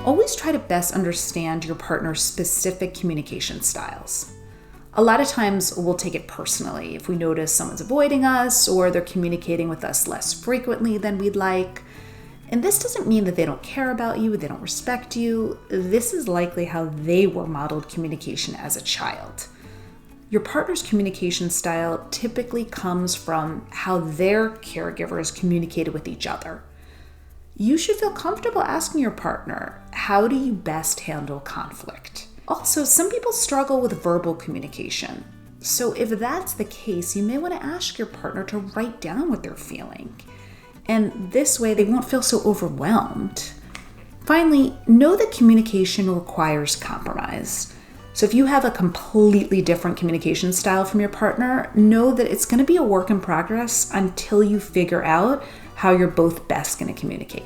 always try to best understand your partner's specific communication styles. A lot of times we'll take it personally if we notice someone's avoiding us or they're communicating with us less frequently than we'd like. And this doesn't mean that they don't care about you, they don't respect you. This is likely how they were modeled communication as a child. Your partner's communication style typically comes from how their caregivers communicated with each other. You should feel comfortable asking your partner, how do you best handle conflict? Also, some people struggle with verbal communication. So if that's the case, you may want to ask your partner to write down what they're feeling. And this way they won't feel so overwhelmed. Finally, know that communication requires compromise. So if you have a completely different communication style from your partner, know that it's going to be a work in progress until you figure out how you're both best going to communicate.